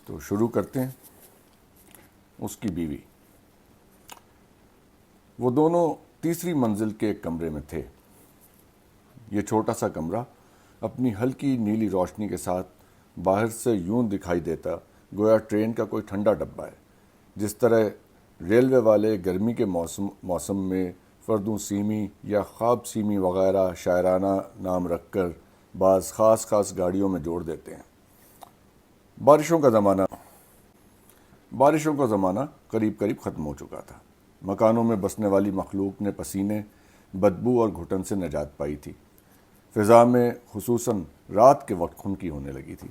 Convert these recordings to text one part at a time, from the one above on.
تو شروع کرتے ہیں۔ اس کی بیوی۔ وہ دونوں تیسری منزل کے ایک کمرے میں تھے۔ یہ چھوٹا سا کمرہ اپنی ہلکی نیلی روشنی کے ساتھ باہر سے یوں دکھائی دیتا گویا ٹرین کا کوئی ٹھنڈا ڈبہ ہے، جس طرح ریلوے والے گرمی کے موسم میں فردوں سیمی یا خواب سیمی وغیرہ شاعرانہ نام رکھ کر بعض خاص گاڑیوں میں جوڑ دیتے ہیں۔ بارشوں کا زمانہ قریب ختم ہو چکا تھا۔ مکانوں میں بسنے والی مخلوق نے پسینے، بدبو اور گھٹن سے نجات پائی تھی۔ فضا میں خصوصاً رات کے وقت خنکی ہونے لگی تھی۔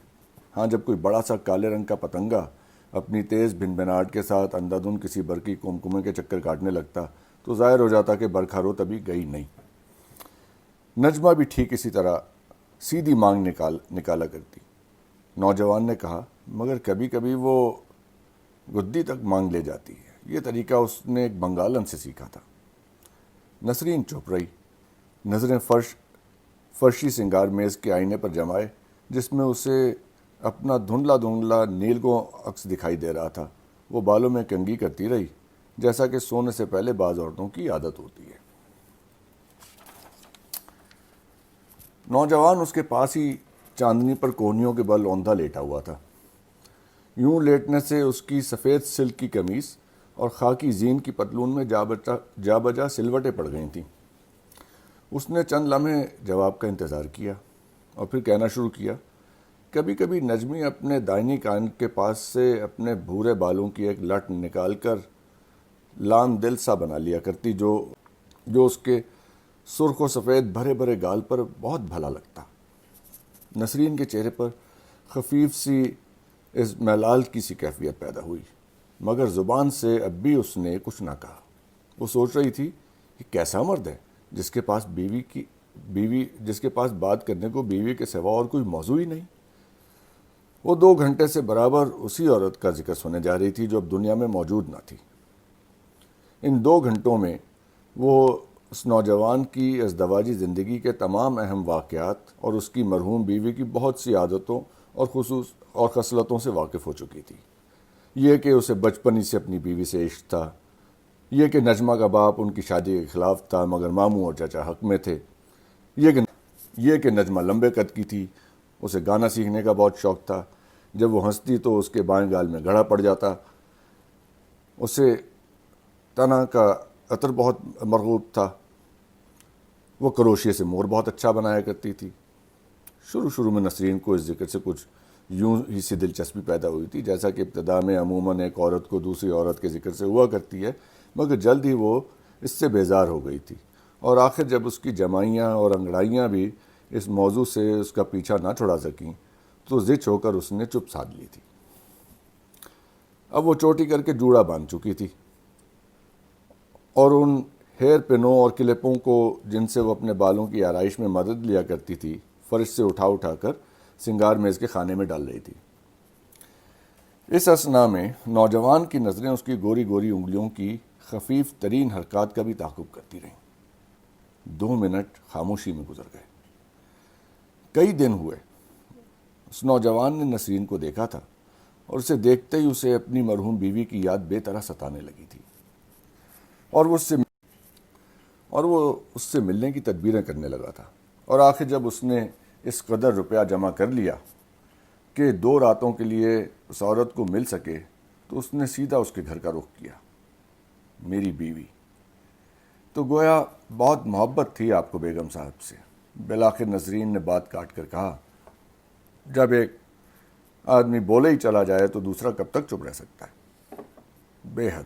ہاں، جب کوئی بڑا سا کالے رنگ کا پتنگا اپنی تیز بھنبھناہٹ کے ساتھ اندھادھند کسی برقی کمکمے کے چکر کاٹنے لگتا تو ظاہر ہو جاتا کہ برکھا روت ابھی گئی نہیں۔ نجمہ بھی ٹھیک اسی طرح سیدھی مانگ نکالا کرتی۔ نوجوان نے کہا، مگر کبھی کبھی وہ گدی تک مانگ لے جاتی ہے۔ یہ طریقہ اس نے ایک بنگالن سے سیکھا تھا۔ نسرین چپ رہی، نظریں فرشی سنگار میز کے آئینے پر جمائے جس میں اسے اپنا دھندلا نیلگوں عکس دکھائی دے رہا تھا۔ وہ بالوں میں کنگھی کرتی رہی، جیسا کہ سونے سے پہلے بعض عورتوں کی عادت ہوتی ہے۔ نوجوان اس کے پاس ہی چاندنی پر کونیوں کے بل اوندھا لیٹا ہوا تھا۔ یوں لیٹنے سے اس کی سفید سلک کی قمیص اور خاکی زین کی پتلون میں جا بجا سلوٹیں پڑ گئی تھیں۔ اس نے چند لمحے جواب کا انتظار کیا اور پھر کہنا شروع کیا، کبھی کبھی نجمی اپنے دائنی کان کے پاس سے اپنے بھورے بالوں کی ایک لٹ نکال کر لام دل سا بنا لیا کرتی جو اس کے سرخ و سفید بھرے گال پر بہت بھلا لگتا۔ نسرین کے چہرے پر خفیف سی اضمحلال کی سی کیفیت پیدا ہوئی، مگر زبان سے اب بھی اس نے کچھ نہ کہا۔ وہ سوچ رہی تھی کہ کیسا مرد ہے جس کے پاس بات کرنے کو بیوی کے سوا اور کوئی موضوع ہی نہیں۔ وہ 2 گھنٹے سے برابر اسی عورت کا ذکر سنے جا رہی تھی جو اب دنیا میں موجود نہ تھی۔ ان 2 گھنٹوں میں وہ اس نوجوان کی ازدواجی زندگی کے تمام اہم واقعات اور اس کی مرحوم بیوی کی بہت سی عادتوں اور خصلتوں سے واقف ہو چکی تھی۔ یہ کہ اسے بچپن ہی سے اپنی بیوی سے عشق تھا، یہ کہ نجمہ کا باپ ان کی شادی کے خلاف تھا مگر ماموں اور چچا حق میں تھے، یہ کہ نجمہ لمبے قد کی تھی، اسے گانا سیکھنے کا بہت شوق تھا، جب وہ ہنستی تو اس کے بائیں گال میں گڑھا پڑ جاتا، اسے تنا کا عطر بہت مرغوب تھا، وہ کروشیے سے مور بہت اچھا بنایا کرتی تھی۔ شروع میں نسرین کو اس ذکر سے کچھ یوں ہی سی دلچسپی پیدا ہوئی تھی جیسا کہ ابتدا میں عموماً ایک عورت کو دوسری عورت کے ذکر سے ہوا کرتی ہے، مگر جلد ہی وہ اس سے بیزار ہو گئی تھی، اور آخر جب اس کی جمائیاں اور انگڑائیاں بھی اس موضوع سے اس کا پیچھا نہ چھڑا سکیں تو زچ ہو کر اس نے چپ سادھ لی تھی۔ اب وہ چوٹی کر کے جوڑا باندھ چکی تھی، اور ان ہیئر پنوں اور کلپوں کو جن سے وہ اپنے بالوں کی آرائش میں مدد لیا کرتی تھی فرش سے اٹھا کر سنگار میز کے خانے میں ڈال رہی تھی۔ اس اثنا میں نوجوان کی نظریں اس کی گوری انگلیوں کی خفیف ترین حرکات کا بھی تعاقب کرتی رہیں۔ 2 منٹ خاموشی میں گزر گئے۔ کئی دن ہوئے اس نوجوان نے نسرین کو دیکھا تھا، اور اسے دیکھتے ہی اسے اپنی مرحوم بیوی کی یاد بے طرح ستانے لگی تھی، اور وہ اس سے ملنے کی تدبیریں کرنے لگا تھا۔ اور آخر جب اس نے اس قدر روپیہ جمع کر لیا کہ 2 راتوں کے لیے اس عورت کو مل سکے تو اس نے سیدھا اس کے گھر کا رخ کیا۔ میری بیوی تو گویا بہت محبت تھی آپ کو بیگم صاحب سے۔ بالآخر نسرین نے بات کاٹ کر کہا، جب ایک آدمی بولے ہی چلا جائے تو دوسرا کب تک چپ رہ سکتا ہے؟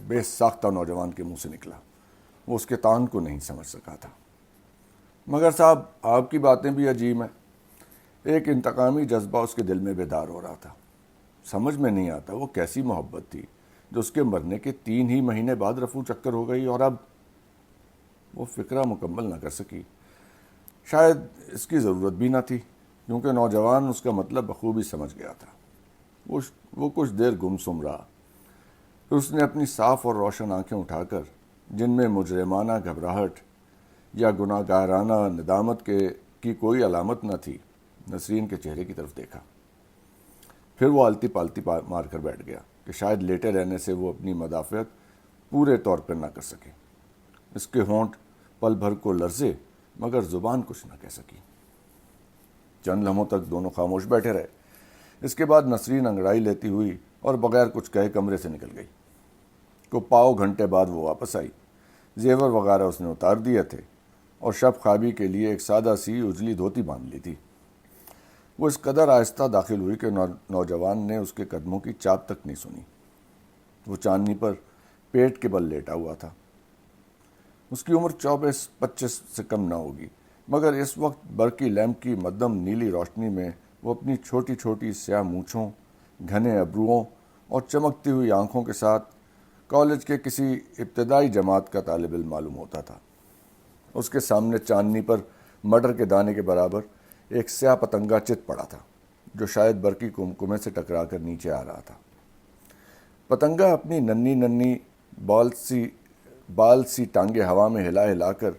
بے ساختہ نوجوان کے منہ سے نکلا۔ وہ اس کے تان کو نہیں سمجھ سکا تھا۔ مگر صاحب، آپ کی باتیں بھی عجیب ہیں۔ ایک انتقامی جذبہ اس کے دل میں بیدار ہو رہا تھا۔ سمجھ میں نہیں آتا وہ کیسی محبت تھی جو اس کے مرنے کے 3 ہی مہینے بعد رفو چکر ہو گئی، اور اب وہ فکرہ مکمل نہ کر سکی۔ شاید اس کی ضرورت بھی نہ تھی، کیونکہ نوجوان اس کا مطلب بخوبی سمجھ گیا تھا۔ وہ کچھ دیر گمسم رہا، پھر اس نے اپنی صاف اور روشن آنکھیں اٹھا کر، جن میں مجرمانہ گھبراہٹ یا گناہ گارانہ ندامت کی کوئی علامت نہ تھی، نسرین کے چہرے کی طرف دیکھا۔ پھر وہ آلتی پالتی مار کر بیٹھ گیا کہ شاید لیٹے رہنے سے وہ اپنی مدافعت پورے طور پر نہ کر سکے۔ اس کے ہونٹ پل بھر کو لرزے مگر زبان کچھ نہ کہہ سکی۔ چند لمحوں تک دونوں خاموش بیٹھے رہے۔ اس کے بعد نسرین انگڑائی لیتی ہوئی اور بغیر کچھ کہے کمرے سے نکل گئی۔ کو پاؤ گھنٹے بعد وہ واپس آئی۔ زیور وغیرہ اس نے اتار دیے تھے اور شب خوابی کے لیے ایک سادہ سی اجلی دھوتی باندھ لی تھی۔ وہ اس قدر آہستہ داخل ہوئی کہ نوجوان نے اس کے قدموں کی چاپ تک نہیں سنی۔ وہ چاندنی پر پیٹ کے بل لیٹا ہوا تھا۔ اس کی عمر 24-25 سے کم نہ ہوگی، مگر اس وقت برقی لیمپ کی مدھم نیلی روشنی میں وہ اپنی چھوٹی چھوٹی سیاہ مونچھوں، گھنے ابروؤں اور چمکتی ہوئی آنکھوں کے ساتھ کالج کے کسی ابتدائی جماعت کا طالب علم معلوم ہوتا تھا۔ اس کے سامنے چاندنی پر مٹر کے دانے کے برابر ایک سیاہ پتنگا چت پڑا تھا جو شاید برقی کمکمے سے ٹکرا کر نیچے آ رہا تھا۔ پتنگا اپنی ننھی ننھی بال سی ٹانگیں ہوا میں ہلا ہلا کر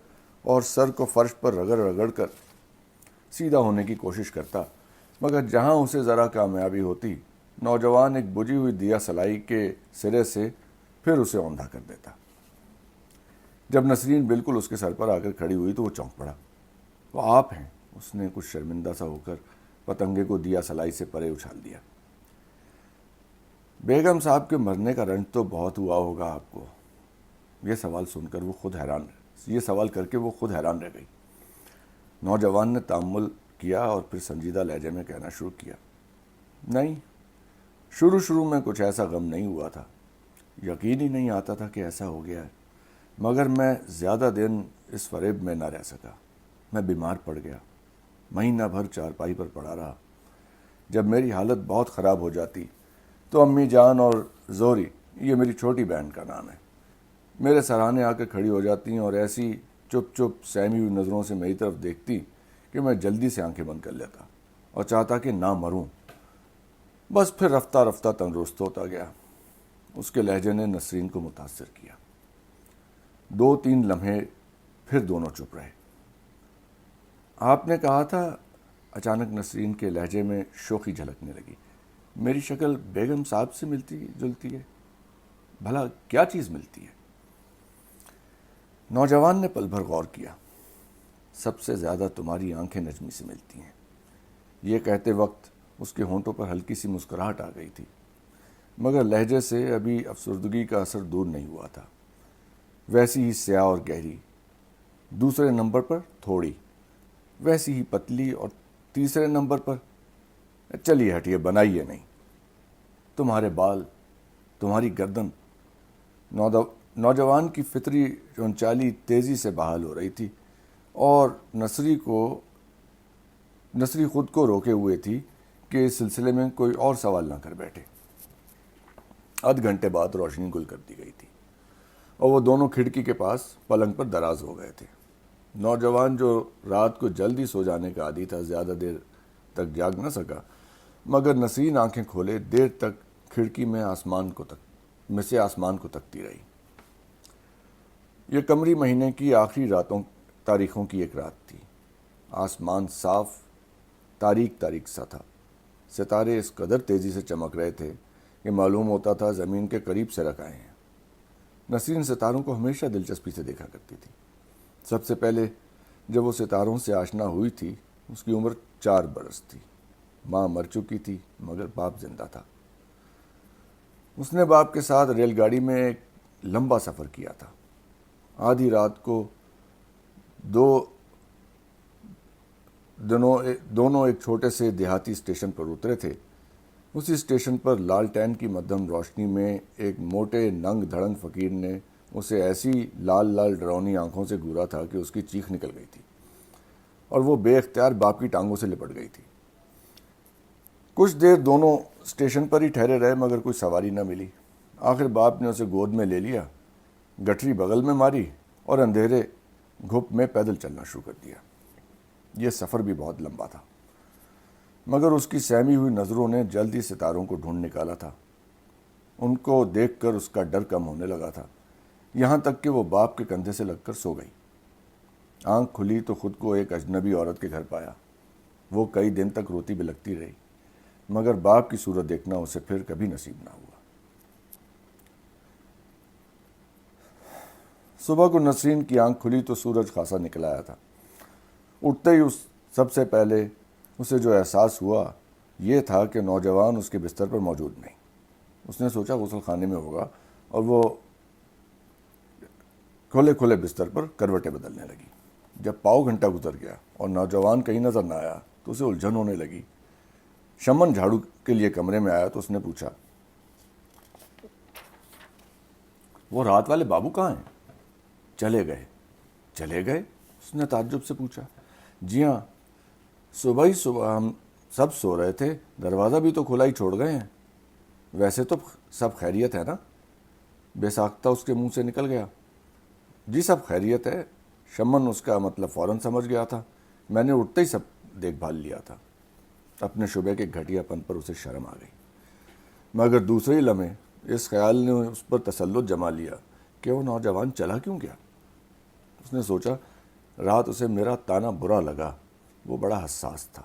اور سر کو فرش پر رگڑ رگڑ کر سیدھا ہونے کی کوشش کرتا، مگر جہاں اسے ذرا کامیابی ہوتی نوجوان ایک بجھی ہوئی دیا سلائی کے سرے سے پھر اسے اوندھا کر دیتا۔ جب نسرین بالکل اس کے سر پر آ کر کھڑی ہوئی تو وہ چونک پڑا۔ وہ آپ ہیں؟ اس نے کچھ شرمندہ سا ہو کر پتنگے کو دیا سلائی سے پرے اچھال دیا۔ بیگم صاحب کے مرنے کا رنج تو بہت ہوا ہوگا آپ کو۔ یہ سوال کر کے وہ خود حیران رہ گئی۔ نوجوان نے تأمل کیا اور پھر سنجیدہ لہجے میں کہنا شروع کیا، نہیں، شروع میں کچھ ایسا غم نہیں ہوا تھا، یقین ہی نہیں آتا تھا کہ ایسا ہو گیا ہے، مگر میں زیادہ دن اس فریب میں نہ رہ سکا۔ میں بیمار پڑ گیا، مہینہ بھر چارپائی پر پڑا رہا۔ جب میری حالت بہت خراب ہو جاتی تو امی جان اور زوری، یہ میری چھوٹی بہن کا نام ہے، میرے سراہنے آ کے کھڑی ہو جاتی اور ایسی چپ چپ سہمی ہوئی نظروں سے میری طرف دیکھتی کہ میں جلدی سے آنکھیں بند کر لیتا اور چاہتا کہ نہ مروں۔ بس پھر رفتہ رفتہ تندرست ہوتا گیا۔ اس کے لہجے نے نسرین کو متاثر کیا۔ 2-3 لمحے پھر دونوں چپ رہے۔ آپ نے کہا تھا، اچانک نسرین کے لہجے میں شوخی جھلکنے لگی، میری شکل بیگم صاحب سے ملتی جلتی ہے؟ بھلا کیا چیز ملتی ہے؟ نوجوان نے پل بھر غور کیا۔ سب سے زیادہ تمہاری آنکھیں نجمی سے ملتی ہیں۔ یہ کہتے وقت اس کے ہونٹوں پر ہلکی سی مسکراہٹ آ گئی تھی، مگر لہجے سے ابھی افسردگی کا اثر دور نہیں ہوا تھا۔ ویسی ہی سیاہ اور گہری، دوسرے نمبر پر تھوڑی، ویسی ہی پتلی، اور تیسرے نمبر پر چلیے ہٹیے، بنائیے نہیں، تمہارے بال، تمہاری گردن۔ نوجوان کی فطری چونچالی تیزی سے بحال ہو رہی تھی اور نسری خود کو روکے ہوئے تھی کہ اس سلسلے میں کوئی اور سوال نہ کر بیٹھے۔ آدھ گھنٹے بعد روشنی گل کر دی گئی تھی اور وہ دونوں کھڑکی کے پاس پلنگ پر دراز ہو گئے تھے۔ نوجوان جو رات کو جلدی سو جانے کا عادی تھا زیادہ دیر تک جاگ نہ سکا، مگر نسرین آنکھیں کھولے دیر تک کھڑکی میں سے آسمان کو تکتی رہی۔ یہ قمری مہینے کی آخری تاریخوں کی ایک رات تھی۔ آسمان صاف تاریک سا تھا۔ ستارے اس قدر تیزی سے چمک رہے تھے کہ معلوم ہوتا تھا زمین کے قریب سے رکھ آئے ہیں۔ نسرین ستاروں کو ہمیشہ دلچسپی سے دیکھا کرتی تھی۔ سب سے پہلے جب وہ ستاروں سے آشنا ہوئی تھی اس کی عمر 4 برس تھی۔ ماں مر چکی تھی مگر باپ زندہ تھا۔ اس نے باپ کے ساتھ ریل گاڑی میں ایک لمبا سفر کیا تھا۔ آدھی رات کو دونوں ایک چھوٹے سے دیہاتی اسٹیشن پر اترے تھے۔ اسی اسٹیشن پر لالٹین کی مدھم روشنی میں ایک موٹے ننگ دھڑنگ فقیر نے اسے ایسی لال ڈرونی آنکھوں سے گھورا تھا کہ اس کی چیخ نکل گئی تھی اور وہ بے اختیار باپ کی ٹانگوں سے لپٹ گئی تھی۔ کچھ دیر دونوں اسٹیشن پر ہی ٹھہرے رہے مگر کوئی سواری نہ ملی۔ آخر باپ نے اسے گود میں لے لیا، گٹھری بغل میں ماری اور اندھیرے گھپ میں پیدل چلنا شروع کر دیا۔ یہ سفر بھی بہت لمبا تھا مگر اس کی سہمی ہوئی نظروں نے جلد ہی ستاروں کو ڈھونڈ نکالا تھا۔ ان کو دیکھ کر اس کا ڈر کم ہونے لگا تھا، یہاں تک کہ وہ باپ کے کندھے سے لگ کر سو گئی۔ آنکھ کھلی تو خود کو ایک اجنبی عورت کے گھر پایا۔ وہ کئی دن تک روتی بلکتی رہی مگر باپ کی صورت دیکھنا اسے پھر کبھی نصیب نہ ہوا۔ صبح کو نسرین کی آنکھ کھلی تو سورج خاصا نکل آیا تھا۔ اٹھتے ہی سب سے پہلے اسے جو احساس ہوا یہ تھا کہ نوجوان اس کے بستر پر موجود نہیں۔ اس نے سوچا غسل خانے میں ہوگا اور وہ کھلے کھلے بستر پر کروٹیں بدلنے لگی۔ جب پاؤ گھنٹہ گزر گیا اور نوجوان کہیں نظر نہ آیا تو اسے الجھن ہونے لگی۔ شمن جھاڑو کے لیے کمرے میں آیا تو اس نے پوچھا، وہ رات والے بابو کہاں ہیں؟ چلے گئے۔ چلے گئے؟ اس نے تعجب سے پوچھا۔ جی ہاں، صبح ہی صبح ہم سب سو رہے تھے، دروازہ بھی تو کھلا ہی چھوڑ گئے ہیں۔ ویسے تو سب خیریت ہے نا؟ بے ساختہ اس کے منہ سے نکل گیا۔ جی سب خیریت ہے۔ شمن اس کا مطلب فوراً سمجھ گیا تھا۔ میں نے اٹھتے ہی سب دیکھ بھال لیا تھا۔ اپنے شعبے کے گھٹیا پن پر اسے شرم آ گئی، مگر دوسرے ہی لمحے اس خیال نے اس پر تسلط جما لیا کہ وہ نوجوان چلا کیوں گیا۔ اس نے سوچا رات اسے میرا تانا برا لگا، وہ بڑا حساس تھا۔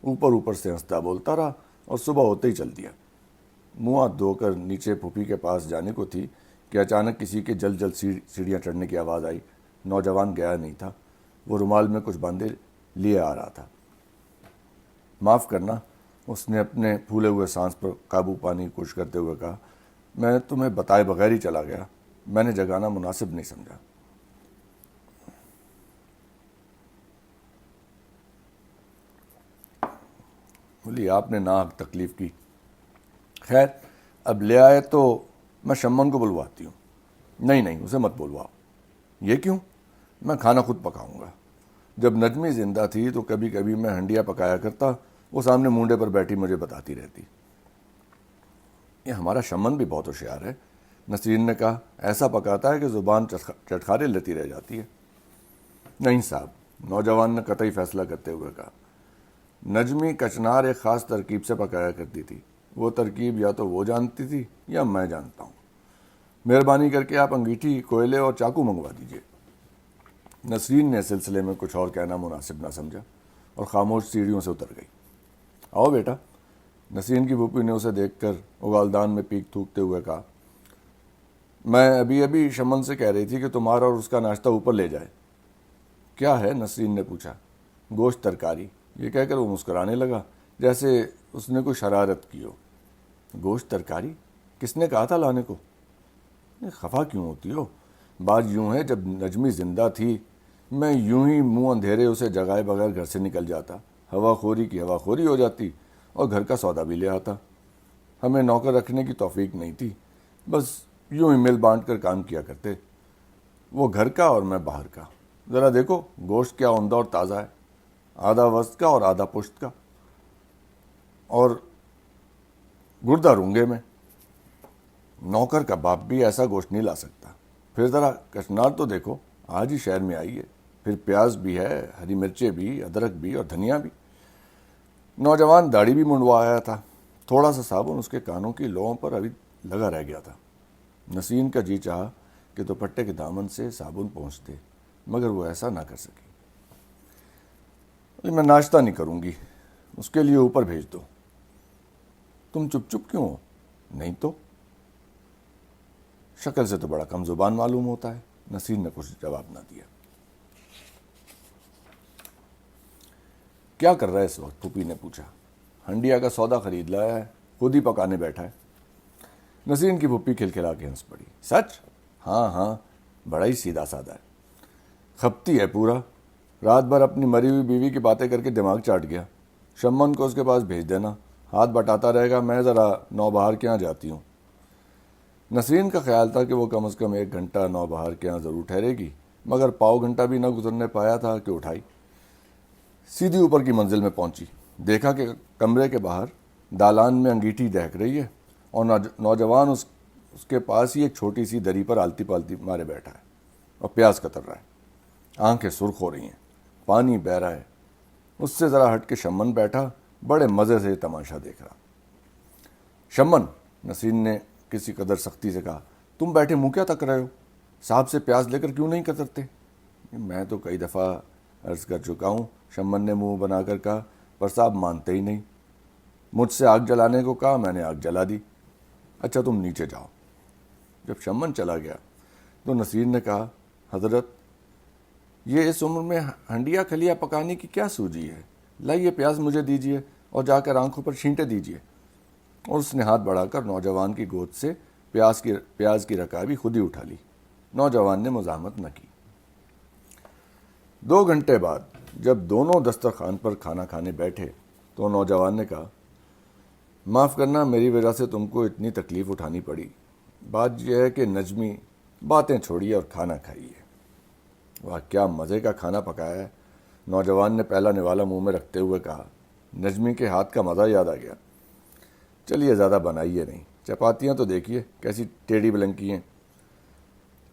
اوپر سے ہنستا بولتا رہا اور صبح ہوتے ہی چل دیا۔ منہ ہاتھ دھو کر نیچے پھوپھی کے پاس جانے کو تھی کہ اچانک کسی کے جلد جلد سیڑھیاں چڑھنے کی آواز آئی۔ نوجوان گیا نہیں تھا، وہ رومال میں کچھ باندھے لیے آ رہا تھا۔ معاف کرنا، اس نے اپنے پھولے ہوئے سانس پر قابو پانے کی کوشش کرتے ہوئے کہا، میں تمہیں بتائے بغیر ہی چلا گیا، میں نے جگانا مناسب نہیں سمجھا۔ بولی آپ نے ناحق تکلیف کی، خیر اب لے آئے تو میں شمن کو بلواتی ہوں۔ نہیں اسے مت بلواؤ۔ یہ کیوں؟ میں کھانا خود پکاؤں گا۔ جب نجمی زندہ تھی تو کبھی کبھی میں ہنڈیا پکایا کرتا، وہ سامنے مونڈے پر بیٹھی مجھے بتاتی رہتی۔ یہ ہمارا شمن بھی بہت ہوشیار ہے، نسرین نے کہا، ایسا پکاتا ہے کہ زبان چٹخارے لیتی رہ جاتی ہے۔ نہیں صاحب، نوجوان نے قطعی فیصلہ کرتے ہوئے کہا، نجمی کچنار ایک خاص ترکیب سے پکایا کرتی تھی، وہ ترکیب یا تو وہ جانتی تھی یا میں جانتا ہوں۔ مہربانی کر کے آپ انگیٹھی، کوئلے اور چاقو منگوا دیجیے۔ نسرین نے سلسلے میں کچھ اور کہنا مناسب نہ سمجھا اور خاموش سیڑھیوں سے اتر گئی۔ آؤ بیٹا، نسرین کی پھوپھی نے اسے دیکھ کر اگالدان میں پیک تھوکتے ہوئے کہا، میں ابھی شمن سے کہہ رہی تھی کہ تمہارا اور اس کا ناشتہ اوپر لے جائے۔ کیا ہے؟ نسرین نے پوچھا۔ گوشت ترکاری، یہ کہہ کر وہ مسکرانے لگا جیسے اس نے کوئی شرارت کی ہو۔ گوشت ترکاری؟ کس نے کہا تھا لانے کو؟ خفا کیوں ہوتی ہو؟ بات یوں ہے، جب نجمی زندہ تھی میں یوں ہی منہ اندھیرے اسے جگائے بغیر گھر سے نکل جاتا، ہوا خوری کی ہوا خوری ہو جاتی اور گھر کا سودا بھی لے آتا۔ ہمیں نوکر رکھنے کی توفیق نہیں تھی، بس یوں ہی مل بانٹ کر کام کیا کرتے، وہ گھر کا اور میں باہر کا۔ ذرا دیکھو گوشت کیا عمدہ اور تازہ ہے، آدھا وسط کا اور آدھا پشت کا، اور گردہ رونگے میں۔ نوکر کا باپ بھی ایسا گوشت نہیں لا سکتا۔ پھر ذرا کچنار تو دیکھو، آج ہی شہر میں آئی ہے، پھر پیاز بھی ہے، ہری مرچیں بھی، ادرک بھی اور دھنیا بھی۔ نوجوان داڑھی بھی منڈوا آیا تھا، تھوڑا سا صابن اس کے کانوں کی لوؤں پر ابھی لگا رہ گیا تھا۔ نسرین کا جی چاہا کہ دوپٹے کے دامن سے صابن پہنچتے، مگر وہ ایسا نہ کر سکی۔ میں ناشتہ نہیں کروں گی، اس کے لیے اوپر بھیج دو۔ تم چپ چپ کیوں ہو؟ نہیں تو شکل سے تو بڑا کم زبان معلوم ہوتا ہے۔ نسرین نے کچھ جواب نہ دیا۔ کیا کر رہا ہے اس وقت؟ پھوپھی نے پوچھا۔ ہنڈیا کا سودا خرید لایا ہے، خود ہی پکانے بیٹھا ہے۔ نسرین کی پھوپھی کھلکھلا کے ہنس پڑی۔ سچ؟ ہاں، بڑا ہی سیدھا سادہ ہے، خپتی ہے پورا، رات بھر اپنی مری ہوئی بیوی کی باتیں کر کے دماغ چاٹ گیا۔ شمن کو اس کے پاس بھیج دینا، ہاتھ بٹاتا رہے گا، میں ذرا نوبہار کے یہاں جاتی ہوں۔ نسرین کا خیال تھا کہ وہ کم از کم 1 گھنٹہ نوبہار کے یہاں ضرور ٹھہرے گی، مگر پاؤ گھنٹہ بھی نہ گزرنے پایا تھا کہ اٹھائی، سیدھی اوپر کی منزل میں پہنچی۔ دیکھا کہ کمرے کے باہر دالان میں انگیٹھی دہک رہی ہے اور نوجوان اس کے پاس ہی ایک چھوٹی سی دری پر آلتی پالتی مارے بیٹھا ہے اور پیاز کتر رہا ہے۔ آنکھیں سرخ ہو رہی ہیں، پانی بہہ رہا ہے۔ اس سے ذرا ہٹ کے شمن بیٹھا، بڑے مزے سے تماشا دیکھ رہا۔ شمن، نسرین نے کسی قدر سختی سے کہا، تم بیٹھے منہ کیا تک رہے ہو؟ صاحب سے پیاز لے کر کیوں نہیں کترتے؟ میں تو کئی دفعہ عرض کر چکا ہوں، شمن نے منہ بنا کر کہا، پر صاحب مانتے ہی نہیں۔ مجھ سے آگ جلانے کو کہا، میں نے آگ جلا دی۔ اچھا تم نیچے جاؤ۔ جب شمن چلا گیا تو نسرین نے کہا، حضرت یہ اس عمر میں ہنڈیا کھلیا پکانے کی کیا سوجی ہے، لائیے پیاز مجھے دیجیے اور جا کر آنکھوں پر چھینٹے دیجیے۔ اور اس نے ہاتھ بڑھا کر نوجوان کی گود سے پیاز کی رکابی خود ہی اٹھا لی۔ نوجوان نے مزاحمت نہ کی۔ 2 گھنٹے بعد جب دونوں دسترخوان پر کھانا کھانے بیٹھے تو نوجوان نے کہا، معاف کرنا میری وجہ سے تم کو اتنی تکلیف اٹھانی پڑی۔ بات یہ ہے کہ نجمی باتیں چھوڑیے اور کھانا کھائیے۔ واہ کیا مزے کا کھانا پکایا ہے، نوجوان نے پہلا نوالا منہ میں رکھتے ہوئے کہا۔ نجمی کے ہاتھ کا مزہ یاد آ گیا۔ چلیے زیادہ بنائیے نہیں، چپاتیاں تو دیکھیے کیسی ٹیڑھی بلنکی ہیں۔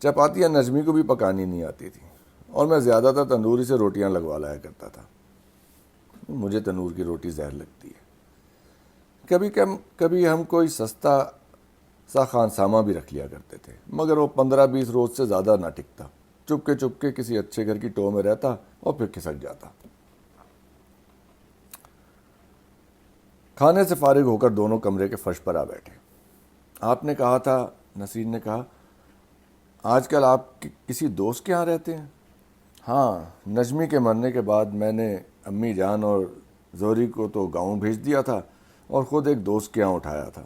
چپاتیاں نجمی کو بھی پکانی نہیں آتی تھیں اور میں زیادہ تر تندوری سے روٹیاں لگوا لایا کرتا تھا۔ مجھے تنور کی روٹی زہر لگتی ہے۔ کبھی ہم کوئی سستا سا خانسامہ بھی رکھ لیا کرتے تھے، مگر وہ 15-20 روز سے زیادہ نہ ٹکتا۔ چپ کے کسی اچھے گھر کی ٹو میں رہتا اور پھر کھسک جاتا۔ کھانے سے فارغ ہو کر دونوں کمرے کے فرش پر آ بیٹھے۔ آپ نے کہا تھا، نسرین نے کہا، آج کل آپ کسی دوست کے یہاں رہتے ہیں؟ ہاں، نجمی کے مرنے کے بعد میں نے امی جان اور زوری کو تو گاؤں بھیج دیا تھا اور خود ایک دوست کے یہاں اٹھایا تھا۔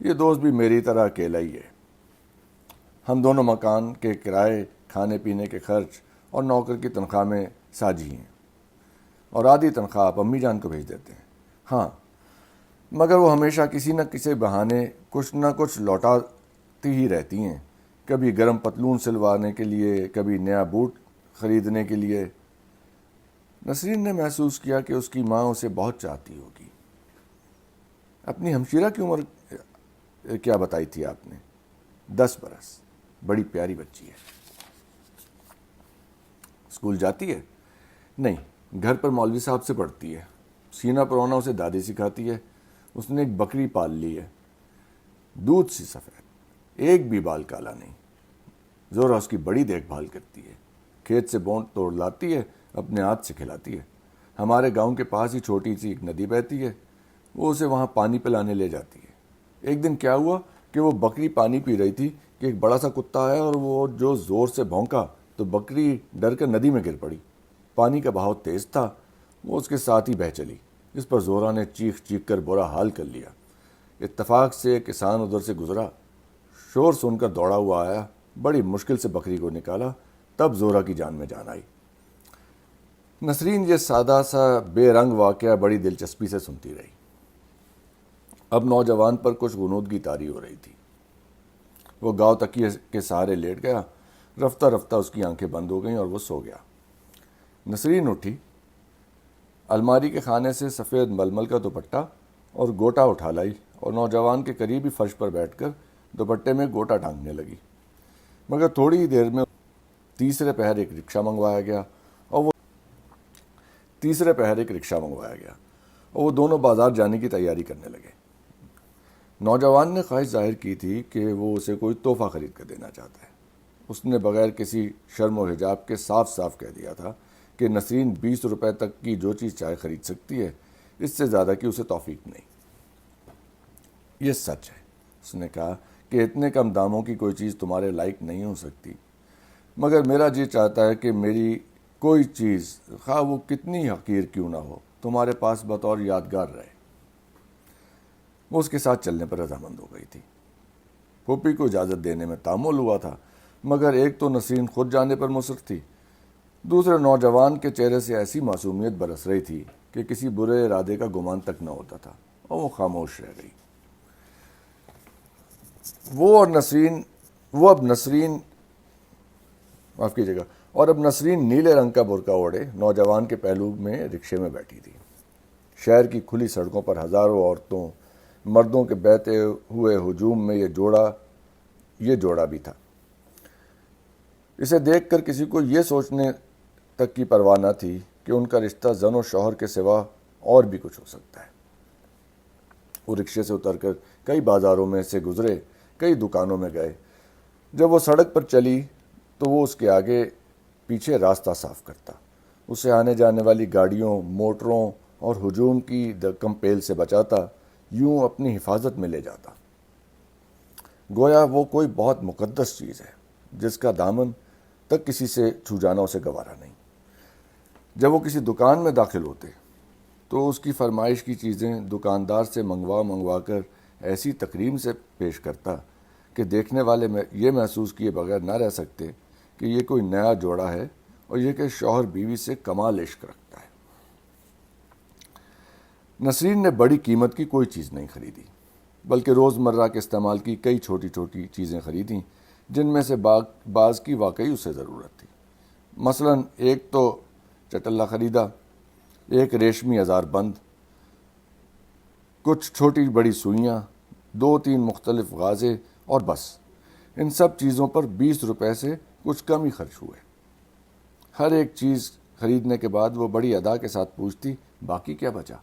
یہ دوست بھی میری طرح اکیلا ہی ہے۔ ہم دونوں مکان کے کرائے، کھانے پینے کے خرچ اور نوکر کی تنخواہ میں ساجھی ہیں، اور آدھی تنخواہ آپ امی جان کو بھیج دیتے ہیں۔ ہاں، مگر وہ ہمیشہ کسی نہ کسی بہانے کچھ نہ کچھ لوٹاتی ہی رہتی ہیں، کبھی گرم پتلون سلوانے کے لیے، کبھی نیا بوٹ خریدنے کے لیے۔ نسرین نے محسوس کیا کہ اس کی ماں اسے بہت چاہتی ہوگی۔ اپنی ہمشیرہ کی عمر کیا بتائی تھی آپ نے؟ 10 برس۔ بڑی پیاری بچی ہے۔ اسکول جاتی ہے؟ نہیں، گھر پر مولوی صاحب سے پڑھتی ہے۔ سینہ پرونا اسے دادی سکھاتی ہے۔ اس نے ایک بکری پال لی ہے، دودھ سی سفید، ایک بھی بال کالا نہیں۔ زورا اس کی بڑی دیکھ بھال کرتی ہے، کھیت سے بونٹ توڑ لاتی ہے، اپنے ہاتھ سے کھلاتی ہے۔ ہمارے گاؤں کے پاس ہی چھوٹی سی ایک ندی بہتی ہے، وہ اسے وہاں پانی پلانے لے جاتی ہے۔ ایک دن کیا ہوا کہ وہ بکری پانی پی رہی تھی کہ ایک بڑا سا کتا آیا اور وہ جو زور سے بھونکا تو بکری ڈر کر ندی میں گر پڑی۔ پانی کا بہاؤ تیز تھا، وہ اس کے ساتھ ہی بہہ چلی۔ اس پر زورا نے چیخ کر برا حال کر لیا۔ اتفاق سے کسان ادھر سے گزرا، شور سن کر دوڑا ہوا آیا، بڑی مشکل سے بکری کو نکالا، تب زورا کی جان میں جان آئی۔ نسرین یہ سادہ سا بے رنگ واقعہ بڑی دلچسپی سے سنتی رہی۔ اب نوجوان پر کچھ غنودگی طاری ہو رہی تھی۔ وہ گاؤں تکیے کے سہارے لیٹ گیا۔ رفتہ رفتہ اس کی آنکھیں بند ہو گئیں اور وہ سو گیا۔ نسرین اٹھی، الماری کے خانے سے سفید ململ کا دوپٹہ اور گوٹا اٹھا لائی اور نوجوان کے قریبی فرش پر بیٹھ کر دوپٹے میں گوٹا ٹانگنے لگی۔ مگر تھوڑی ہی دیر میں تیسرے پہر ایک رکشہ منگوایا گیا اور وہ دونوں بازار جانے کی تیاری کرنے لگے۔ نوجوان نے خواہش ظاہر کی تھی کہ وہ اسے کوئی تحفہ خرید کر دینا چاہتا ہے۔ اس نے بغیر کسی شرم و حجاب کے صاف کہہ دیا تھا کہ نسرین 20 روپے تک کی جو چیز چاہے خرید سکتی ہے، اس سے زیادہ کی اسے توفیق نہیں۔ یہ سچ ہے، اس نے کہا، کہ اتنے کم داموں کی کوئی چیز تمہارے لائق نہیں ہو سکتی، مگر میرا جی چاہتا ہے کہ میری کوئی چیز، خواہ وہ کتنی حقیر کیوں نہ ہو، تمہارے پاس بطور یادگار رہے۔ وہ اس کے ساتھ چلنے پر رضامند ہو گئی تھی۔ پھوپھی کو اجازت دینے میں تعامل ہوا تھا، مگر ایک تو نسرین خود جانے پر مصر تھی، دوسرے نوجوان کے چہرے سے ایسی معصومیت برس رہی تھی کہ کسی برے ارادے کا گمان تک نہ ہوتا تھا، اور وہ خاموش رہ گئی۔ اب نسرین نیلے رنگ کا برقع اوڑھے نوجوان کے پہلو میں رکشے میں بیٹھی تھی۔ شہر کی کھلی سڑکوں پر ہزاروں عورتوں، مردوں کے بہتے ہوئے ہجوم میں یہ جوڑا بھی تھا۔ اسے دیکھ کر کسی کو یہ سوچنے تک کی پرواہ نہ تھی کہ ان کا رشتہ زن و شوہر کے سوا اور بھی کچھ ہو سکتا ہے۔ وہ رکشے سے اتر کر کئی بازاروں میں سے گزرے، کئی دکانوں میں گئے۔ جب وہ سڑک پر چلی تو وہ اس کے آگے پیچھے راستہ صاف کرتا، اسے آنے جانے والی گاڑیوں، موٹروں اور ہجوم کی کمپیل سے بچاتا، یوں اپنی حفاظت میں لے جاتا، گویا وہ کوئی بہت مقدس چیز ہے جس کا دامن تک کسی سے چھو جانا اسے گوارا نہیں۔ جب وہ کسی دکان میں داخل ہوتے تو اس کی فرمائش کی چیزیں دکاندار سے منگوا کر ایسی تکریم سے پیش کرتا کہ دیکھنے والے یہ محسوس کیے بغیر نہ رہ سکتے کہ یہ کوئی نیا جوڑا ہے اور یہ کہ شوہر بیوی سے کمال عشق رکھتا ہے۔ نسرین نے بڑی قیمت کی کوئی چیز نہیں خریدی، بلکہ روزمرہ کے استعمال کی کئی چھوٹی چھوٹی چیزیں خریدیں جن میں سے بعض کی واقعی اسے ضرورت تھی۔ مثلا ایک تو چٹلہ خریدا، ایک ریشمی ہزار بند، کچھ چھوٹی بڑی سوئیاں، 2-3 مختلف غازے، اور بس ان سب چیزوں پر 20 روپے سے کچھ کم ہی خرچ ہوئے۔ ہر ایک چیز خریدنے کے بعد وہ بڑی ادا کے ساتھ پوچھتی باقی کیا بچا۔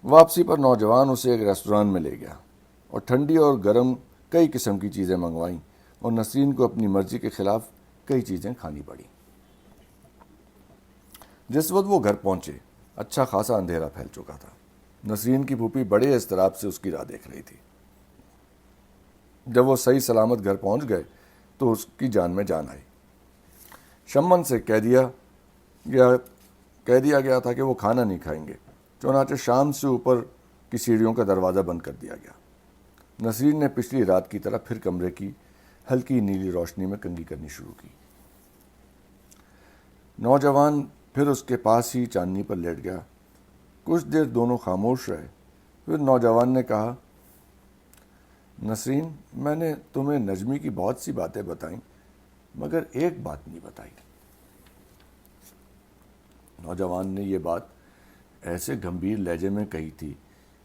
واپسی پر نوجوان اسے ایک ریستوران میں لے گیا اور ٹھنڈی اور گرم کئی قسم کی چیزیں منگوائیں اور نسرین کو اپنی مرضی کے خلاف کئی چیزیں کھانی پڑیں۔ جس وقت وہ گھر پہنچے اچھا خاصا اندھیرا پھیل چکا تھا۔ نسرین کی پھوپھی بڑے اضطراب سے اس کی راہ دیکھ رہی تھی۔ جب وہ صحیح سلامت گھر پہنچ گئے تو اس کی جان میں جان آئی۔ شمن سے کہہ دیا گیا تھا کہ وہ کھانا نہیں کھائیں گے، چنانچہ شام سے اوپر کی سیڑھیوں کا دروازہ بند کر دیا گیا۔ نسرین نے پچھلی رات کی طرح پھر کمرے کی ہلکی نیلی روشنی میں کنگھی کرنی شروع کی۔ نوجوان پھر اس کے پاس ہی چاندنی پر لیٹ گیا۔ کچھ دیر دونوں خاموش رہے، پھر نوجوان نے کہا، نسرین، میں نے تمہیں نجمی کی بہت سی باتیں بتائیں مگر ایک بات نہیں بتائی۔ نوجوان نے یہ بات ایسے گمبھیر لہجے میں کہی تھی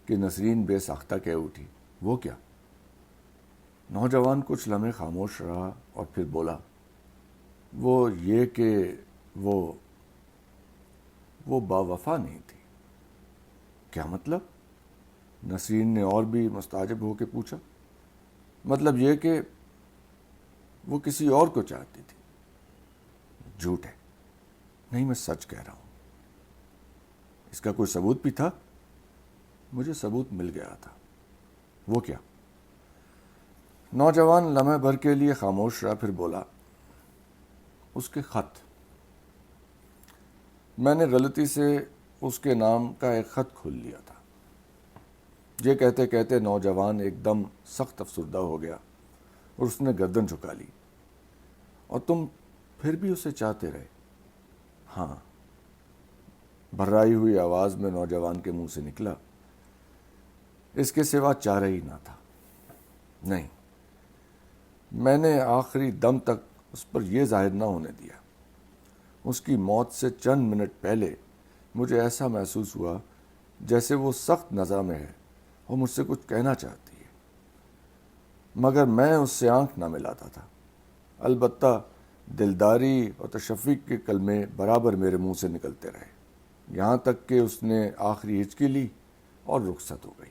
کہ نسرین بے ساختہ کہہ اٹھی، وہ کیا؟ نوجوان کچھ لمحے خاموش رہا اور پھر بولا، وہ یہ کہ وہ با وفا نہیں تھی۔ کیا مطلب؟ نسرین نے اور بھی مستعجب ہو کے پوچھا۔ مطلب یہ کہ وہ کسی اور کو چاہتی تھی۔ جھوٹ ہے، نہیں میں سچ کہہ رہا ہوں۔ اس کا کوئی ثبوت بھی تھا؟ مجھے ثبوت مل گیا تھا۔ وہ کیا؟ نوجوان لمحے بھر کے لیے خاموش رہا، پھر بولا، اس کے خط۔ میں نے غلطی سے اس کے نام کا ایک خط کھول لیا تھا۔ یہ کہتے کہتے نوجوان ایک دم سخت افسردہ ہو گیا اور اس نے گردن جھکا لی۔ اور تم پھر بھی اسے چاہتے رہے؟ ہاں، بھرائی ہوئی آواز میں نوجوان کے منہ سے نکلا۔ اس کے سوا چارہ ہی نہ تھا۔ نہیں، میں نے آخری دم تک اس پر یہ ظاہر نہ ہونے دیا۔ اس کی موت سے چند منٹ پہلے مجھے ایسا محسوس ہوا جیسے وہ سخت نزع میں ہے اور مجھ سے کچھ کہنا چاہتی ہے، مگر میں اس سے آنکھ نہ ملاتا تھا۔ البتہ دلداری اور تشفق کے کلمے برابر میرے منہ سے نکلتے رہے، یہاں تک کہ اس نے آخری ہچکی لی اور رخصت ہو گئی۔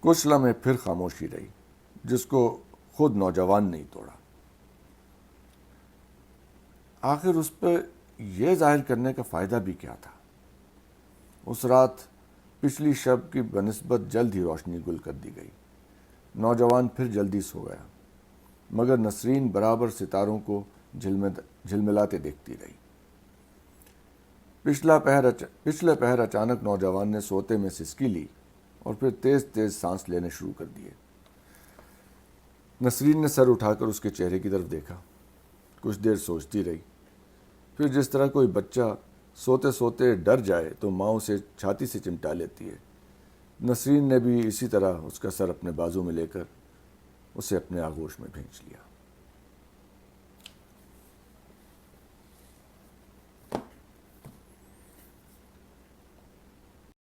کچھ لمحے پھر خاموشی رہی جس کو خود نوجوان نہیں توڑا۔ آخر اس پہ یہ ظاہر کرنے کا فائدہ بھی کیا تھا؟ اس رات پچھلی شب کی بنسبت جلد ہی روشنی گل کر دی گئی۔ نوجوان پھر جلدی سو گیا، مگر نسرین برابر ستاروں کو جھلملاتے دیکھتی رہی۔ پچھلے پہر اچانک نوجوان نے سوتے میں سسکی لی اور پھر تیز تیز سانس لینے شروع کر دیے۔ نسرین نے سر اٹھا کر اس کے چہرے کی طرف دیکھا، کچھ دیر سوچتی رہی، پھر جس طرح کوئی بچہ سوتے سوتے ڈر جائے تو ماں اسے چھاتی سے چمٹا لیتی ہے، نسرین نے بھی اسی طرح اس کا سر اپنے بازو میں لے کر اسے اپنے آغوش میں بھینچ لیا۔